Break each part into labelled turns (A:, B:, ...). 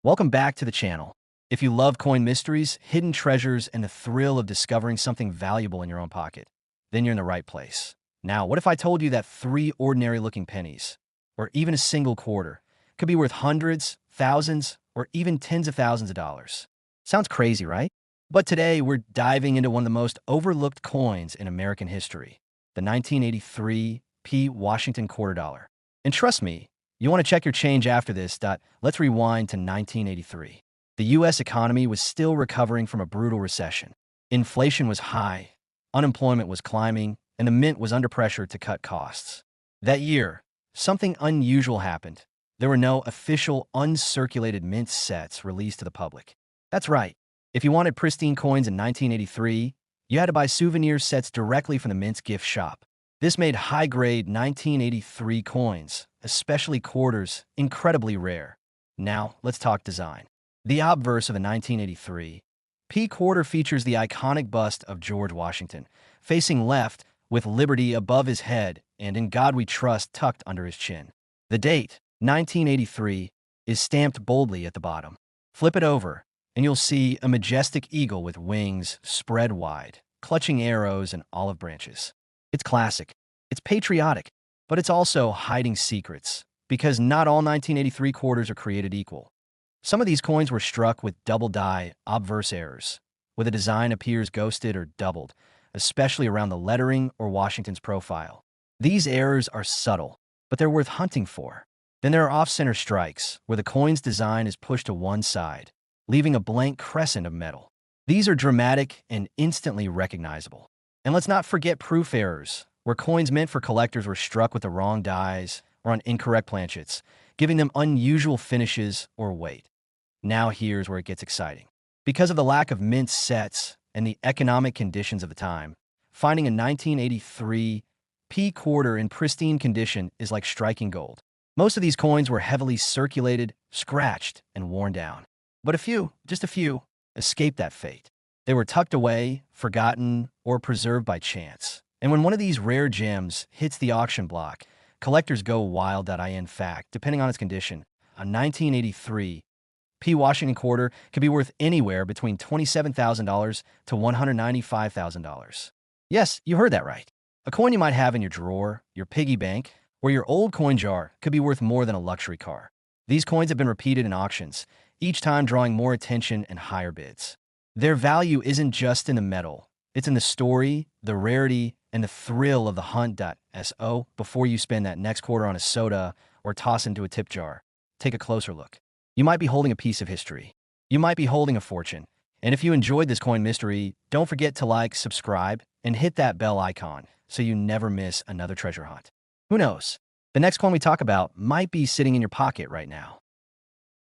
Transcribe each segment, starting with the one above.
A: Welcome back to the channel. If you love coin mysteries, hidden treasures, and the thrill of discovering something valuable in your own pocket, then you're in the right place. Now, what if I told you that three ordinary-looking pennies, or even a single quarter, could be worth hundreds, thousands, or even tens of thousands of dollars? Sounds crazy, right? But today, we're diving into one of the most overlooked coins in American history, the 1983 P. Washington quarter dollar. And trust me, you want to check your change after this. Let's rewind to 1983. The U.S. economy was still recovering from a brutal recession. Inflation was high, unemployment was climbing, and the mint was under pressure to cut costs. That year, something unusual happened. There were no official uncirculated mint sets released to the public. That's right. If you wanted pristine coins in 1983, you had to buy souvenir sets directly from the mint's gift shop. This made high-grade 1983 coins, especially quarters, incredibly rare. Now, let's talk design. The obverse of the 1983 P quarter features the iconic bust of George Washington, facing left with liberty above his head and "In God We Trust" tucked under his chin. The date, 1983, is stamped boldly at the bottom. Flip it over, and you'll see a majestic eagle with wings spread wide, clutching arrows and olive branches. It's classic, it's patriotic, but it's also hiding secrets, because not all 1983 quarters are created equal. Some of these coins were struck with double die obverse errors, where the design appears ghosted or doubled, especially around the lettering or Washington's profile. These errors are subtle, but they're worth hunting for. Then there are off-center strikes, where the coin's design is pushed to one side, leaving a blank crescent of metal. These are dramatic and instantly recognizable. And let's not forget proof errors, where coins meant for collectors were struck with the wrong dies or on incorrect planchets, giving them unusual finishes or weight. Now here's where it gets exciting. Because of the lack of mint sets and the economic conditions of the time, finding a 1983 P quarter in pristine condition is like striking gold. Most of these coins were heavily circulated, scratched, and worn down. But a few, just a few, escaped that fate. They were tucked away, forgotten, or preserved by chance. And when one of these rare gems hits the auction block, collectors go wild. In fact, depending on its condition, a 1983 P. Washington quarter could be worth anywhere between $27,000 to $195,000. Yes, you heard that right. A coin you might have in your drawer, your piggy bank, or your old coin jar could be worth more than a luxury car. These coins have been repeated in auctions, each time drawing more attention and higher bids. Their value isn't just in the metal, it's in the story, the rarity, and the thrill of the hunt. So, before you spend that next quarter on a soda or toss into a tip jar, take a closer look. You might be holding a piece of history. You might be holding a fortune. And if you enjoyed this coin mystery, don't forget to like, subscribe, and hit that bell icon so you never miss another treasure hunt. Who knows? The next coin we talk about might be sitting in your pocket right now.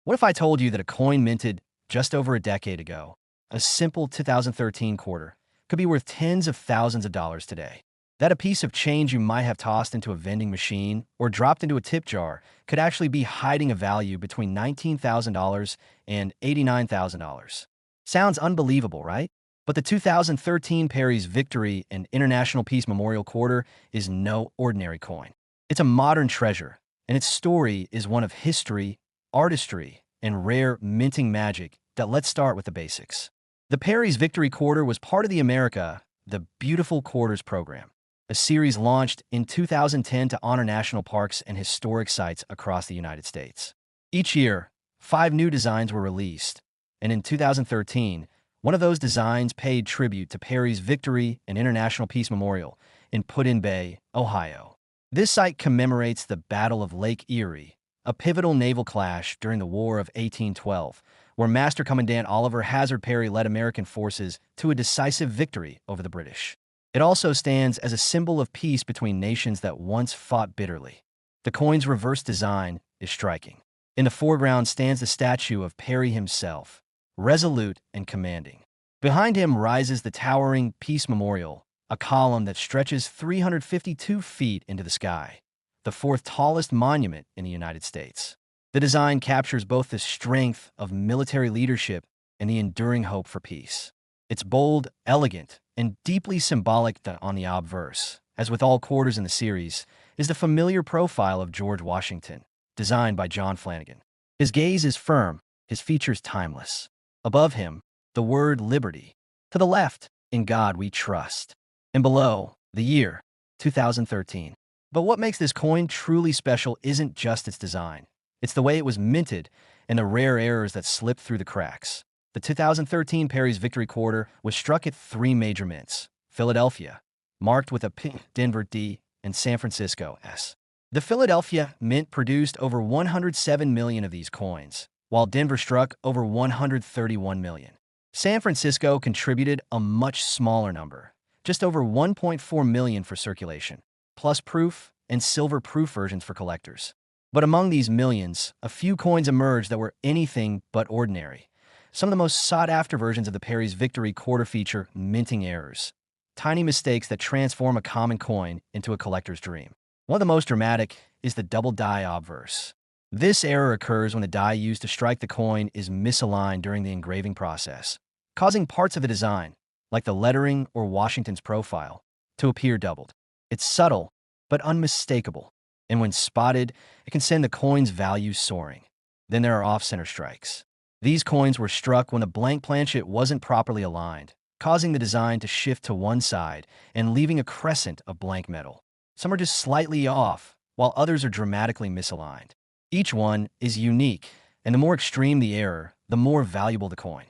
A: What if I told you that a coin minted just over a decade ago, a simple 2013 quarter, could be worth tens of thousands of dollars today? That a piece of change you might have tossed into a vending machine or dropped into a tip jar could actually be hiding a value between $19,000 and $89,000. Sounds unbelievable, right? But the 2013 Perry's Victory and International Peace Memorial Quarter is no ordinary coin. It's a modern treasure, and its story is one of history, artistry, and rare minting magic. Let's start with the basics. The Perry's Victory Quarter was part of the Beautiful Quarters program, a series launched in 2010 to honor national parks and historic sites across the United States. Each year, 5 new designs were released, and in 2013, one of those designs paid tribute to Perry's Victory and International Peace Memorial in Put-in-Bay, Ohio. This site commemorates the Battle of Lake Erie, a pivotal naval clash during the War of 1812, where Master Commandant Oliver Hazard Perry led American forces to a decisive victory over the British. It also stands as a symbol of peace between nations that once fought bitterly. The coin's reverse design is striking. In the foreground stands the statue of Perry himself, resolute and commanding. Behind him rises the towering Peace Memorial, a column that stretches 352 feet into the sky, the 4th tallest monument in the United States. The design captures both the strength of military leadership and the enduring hope for peace. It's bold, elegant, and deeply symbolic. On the obverse, as with all quarters in the series, is the familiar profile of George Washington, designed by John Flanagan. His gaze is firm, his features timeless. Above him, the word liberty. To the left, in God we trust. And below, the year, 2013. But what makes this coin truly special isn't just its design. It's the way it was minted and the rare errors that slipped through the cracks. The 2013 Perry's Victory Quarter was struck at three major mints: Philadelphia, marked with a P, Denver D, and San Francisco S. The Philadelphia Mint produced over 107 million of these coins, while Denver struck over 131 million. San Francisco contributed a much smaller number, just over 1.4 million for circulation, plus proof and silver proof versions for collectors. But among these millions, a few coins emerged that were anything but ordinary. Some of the most sought-after versions of the Perry's Victory Quarter feature minting errors, tiny mistakes that transform a common coin into a collector's dream. One of the most dramatic is the double die obverse. This error occurs when the die used to strike the coin is misaligned during the engraving process, causing parts of the design, like the lettering or Washington's profile, to appear doubled. It's subtle, but unmistakable, and when spotted, it can send the coin's value soaring. Then there are off-center strikes. These coins were struck when the blank planchet wasn't properly aligned, causing the design to shift to one side and leaving a crescent of blank metal. Some are just slightly off, while others are dramatically misaligned. Each one is unique, and the more extreme the error, the more valuable the coin.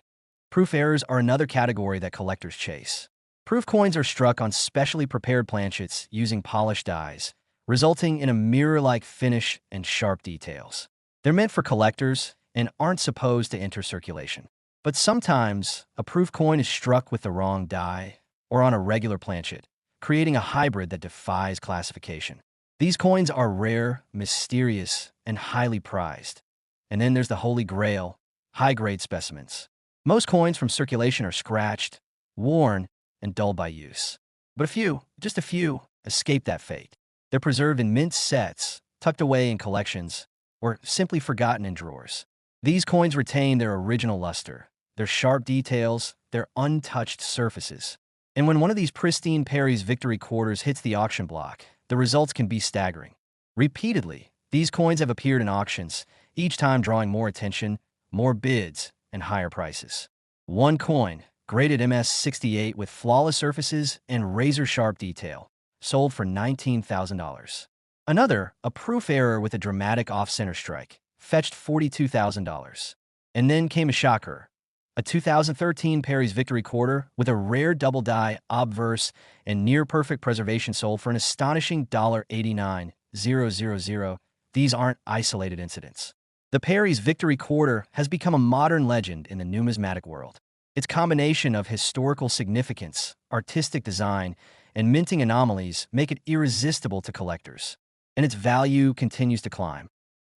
A: Proof errors are another category that collectors chase. Proof coins are struck on specially prepared planchets using polished dies, resulting in a mirror-like finish and sharp details. They're meant for collectors and aren't supposed to enter circulation. But sometimes, a proof coin is struck with the wrong die or on a regular planchet, creating a hybrid that defies classification. These coins are rare, mysterious, and highly prized. And then there's the holy grail, high-grade specimens. Most coins from circulation are scratched, worn, and dulled by use. But a few, just a few, escape that fate. They're preserved in mint sets, tucked away in collections, or simply forgotten in drawers. These coins retain their original luster, their sharp details, their untouched surfaces. And when one of these pristine Perry's Victory Quarters hits the auction block, the results can be staggering. Repeatedly, these coins have appeared in auctions, each time drawing more attention, more bids, and higher prices. One coin, graded MS-68 with flawless surfaces and razor-sharp detail, sold for $19,000. Another, a proof error with a dramatic off-center strike, fetched $42,000. And then came a shocker. A 2013 Perry's Victory Quarter with a rare double die obverse and near-perfect preservation sold for an astonishing $89,000. These aren't isolated incidents. The Perry's Victory Quarter has become a modern legend in the numismatic world. Its combination of historical significance, artistic design, and minting anomalies make it irresistible to collectors, and its value continues to climb.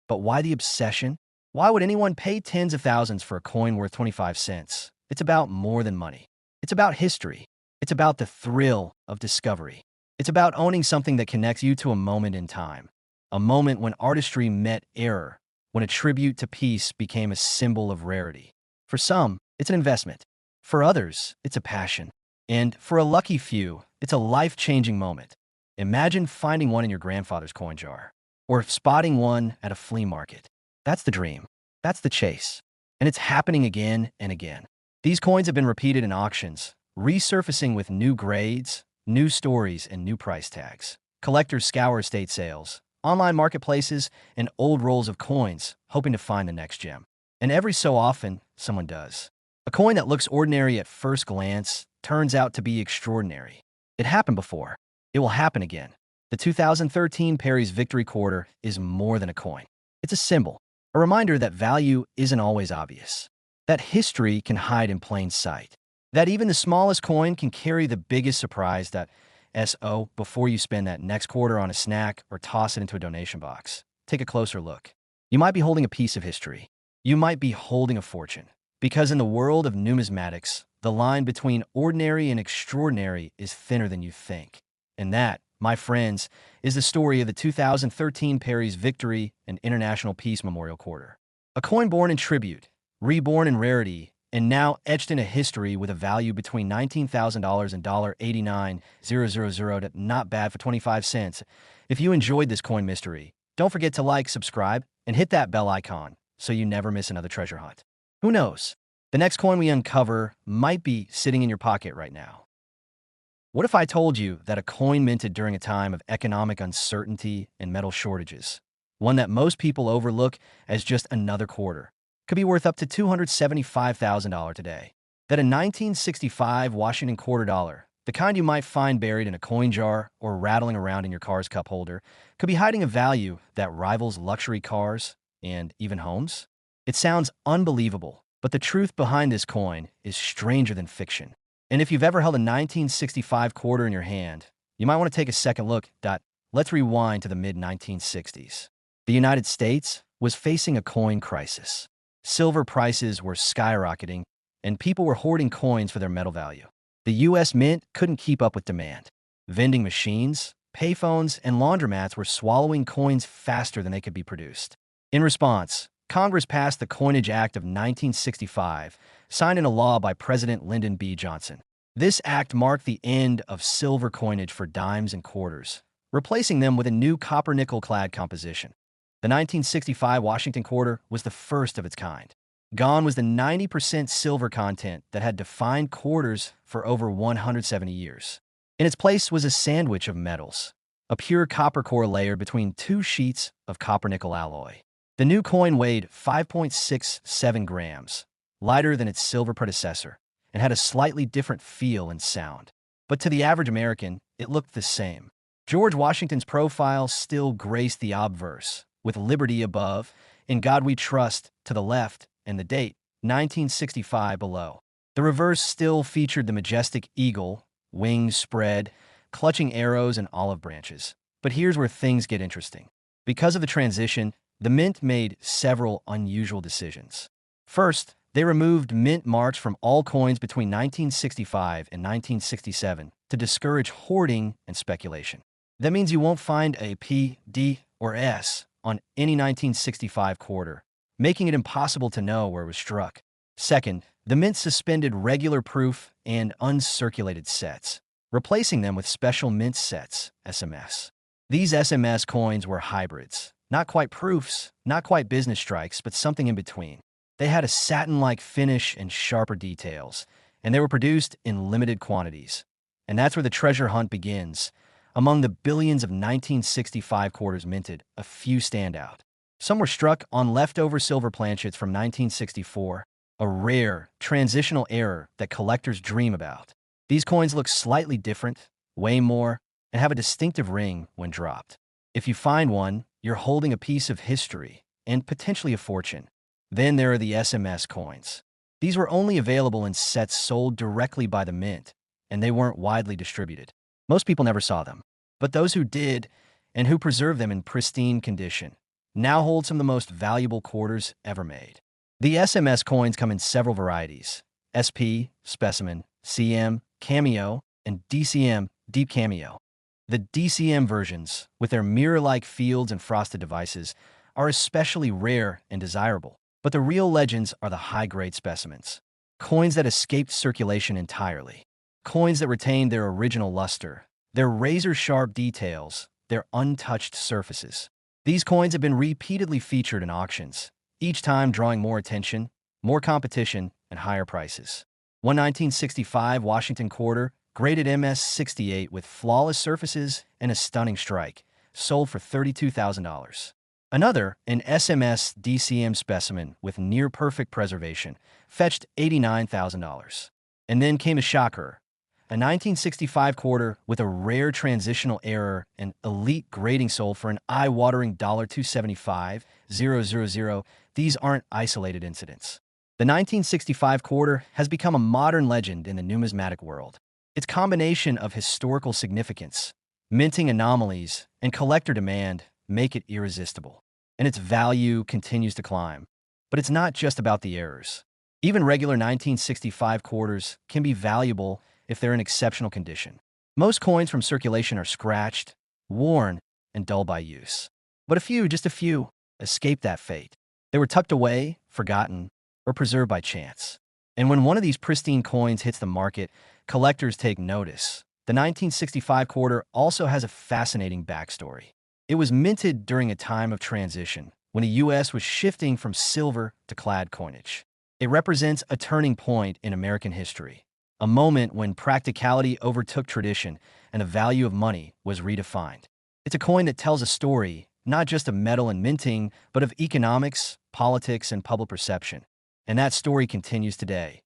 A: But why the obsession? Why would anyone pay tens of thousands for a coin worth 25 cents? It's about more than money. It's about history. It's about the thrill of discovery. It's about owning something that connects you to a moment in time, a moment when artistry met error, when a tribute to peace became a symbol of rarity. For some, it's an investment. For others, it's a passion. And for a lucky few, it's a life-changing moment. Imagine finding one in your grandfather's coin jar, or spotting one at a flea market. That's the dream. That's the chase. And it's happening again and again. These coins have been repeated in auctions, resurfacing with new grades, new stories, and new price tags. Collectors scour estate sales, online marketplaces, and old rolls of coins, hoping to find the next gem. And every so often, someone does. A coin that looks ordinary at first glance turns out to be extraordinary. It happened before. It will happen again. The 2013 Perry's Victory Quarter is more than a coin. It's a symbol, a reminder that value isn't always obvious, that history can hide in plain sight, that even the smallest coin can carry the biggest surprise. Before you spend that next quarter on a snack or toss it into a donation box, take a closer look. You might be holding a piece of history. You might be holding a fortune. Because in the world of numismatics, the line between ordinary and extraordinary is thinner than you think. And that, my friends, is the story of the 2013 Perry's Victory and International Peace Memorial Quarter. A coin born in tribute, reborn in rarity, and now etched into history with a value between $19,000 and $89,000. Not bad for 25 cents. If you enjoyed this coin mystery, don't forget to like, subscribe, and hit that bell icon so you never miss another treasure hunt. Who knows? The next coin we uncover might be sitting in your pocket right now. What if I told you that a coin minted during a time of economic uncertainty and metal shortages, one that most people overlook as just another quarter, could be worth up to $275,000 today? That a 1965 Washington quarter dollar, the kind you might find buried in a coin jar or rattling around in your car's cup holder, could be hiding a value that rivals luxury cars and even homes? It sounds unbelievable, but the truth behind this coin is stranger than fiction. And if you've ever held a 1965 quarter in your hand, you might want to take a second look. Let's rewind to the mid-1960s. The United States was facing a coin crisis. Silver prices were skyrocketing, and people were hoarding coins for their metal value. The U.S. Mint couldn't keep up with demand. Vending machines, payphones, and laundromats were swallowing coins faster than they could be produced. In response, Congress passed the Coinage Act of 1965, signed into law by President Lyndon B. Johnson. This act marked the end of silver coinage for dimes and quarters, replacing them with a new copper-nickel-clad composition. The 1965 Washington quarter was the first of its kind. Gone was the 90% silver content that had defined quarters for over 170 years. In its place was a sandwich of metals, a pure copper core layered between two sheets of copper-nickel alloy. The new coin weighed 5.67 grams, lighter than its silver predecessor, and had a slightly different feel and sound. But to the average American, it looked the same. George Washington's profile still graced the obverse, with liberty above, in God we trust to the left, and the date, 1965, below. The reverse still featured the majestic eagle, wings spread, clutching arrows and olive branches. But here's where things get interesting. Because of the transition, the Mint made several unusual decisions. First, they removed mint marks from all coins between 1965 and 1967 to discourage hoarding and speculation. That means you won't find a P, D, or S on any 1965 quarter, making it impossible to know where it was struck. Second, the Mint suspended regular proof and uncirculated sets, replacing them with special Mint sets, SMS. These SMS coins were hybrids. Not quite proofs, not quite business strikes, but something in between. They had a satin-like finish and sharper details, and they were produced in limited quantities. And that's where the treasure hunt begins. Among the billions of 1965 quarters minted, a few stand out. Some were struck on leftover silver planchets from 1964, a rare, transitional error that collectors dream about. These coins look slightly different, weigh more, and have a distinctive ring when dropped. If you find one, you're holding a piece of history and potentially a fortune. Then there are the SMS coins. These were only available in sets sold directly by the Mint, and they weren't widely distributed. Most people never saw them. But those who did, and who preserved them in pristine condition, now hold some of the most valuable quarters ever made. The SMS coins come in several varieties: SP, Specimen, CM, Cameo, and DCM, Deep Cameo. The DCM versions, with their mirror-like fields and frosted devices, are especially rare and desirable. But the real legends are the high-grade specimens. Coins that escaped circulation entirely. Coins that retained their original luster, their razor-sharp details, their untouched surfaces. These coins have been repeatedly featured in auctions, each time drawing more attention, more competition, and higher prices. One 1965 Washington quarter, graded MS-68 with flawless surfaces and a stunning strike, sold for $32,000. Another, an SMS DCM specimen with near-perfect preservation, fetched $89,000. And then came a shocker, a 1965 quarter with a rare transitional error and elite grading sold for an eye-watering $275,000. These aren't isolated incidents. The 1965 quarter has become a modern legend in the numismatic world. Its combination of historical significance, minting anomalies, and collector demand make it irresistible. And its value continues to climb. But it's not just about the errors. Even regular 1965 quarters can be valuable if they're in exceptional condition. Most coins from circulation are scratched, worn, and dull by use. But just a few, escaped that fate. They were tucked away, forgotten, or preserved by chance. And when one of these pristine coins hits the market, collectors take notice. The 1965 quarter also has a fascinating backstory. It was minted during a time of transition, when the U.S. was shifting from silver to clad coinage. It represents a turning point in American history, a moment when practicality overtook tradition and the value of money was redefined. It's a coin that tells a story, not just of metal and minting, but of economics, politics, and public perception. And that story continues today.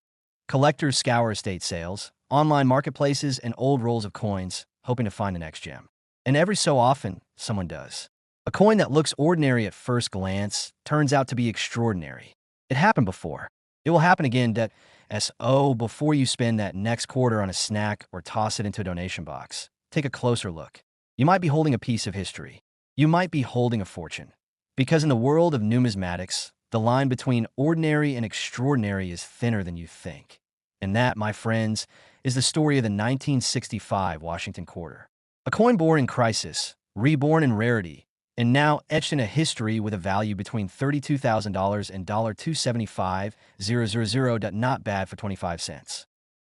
A: Collectors scour estate sales, online marketplaces, and old rolls of coins, hoping to find the next gem. And every so often, someone does. A coin that looks ordinary at first glance turns out to be extraordinary. It happened before. It will happen again before you spend that next quarter on a snack or toss it into a donation box. Take a closer look. You might be holding a piece of history. You might be holding a fortune. Because in the world of numismatics, the line between ordinary and extraordinary is thinner than you think. And that, my friends, is the story of the 1965 Washington Quarter. A coin born in crisis, reborn in rarity, and now etched in a history with a value between $32,000 and $275,000. Not bad for 25 cents.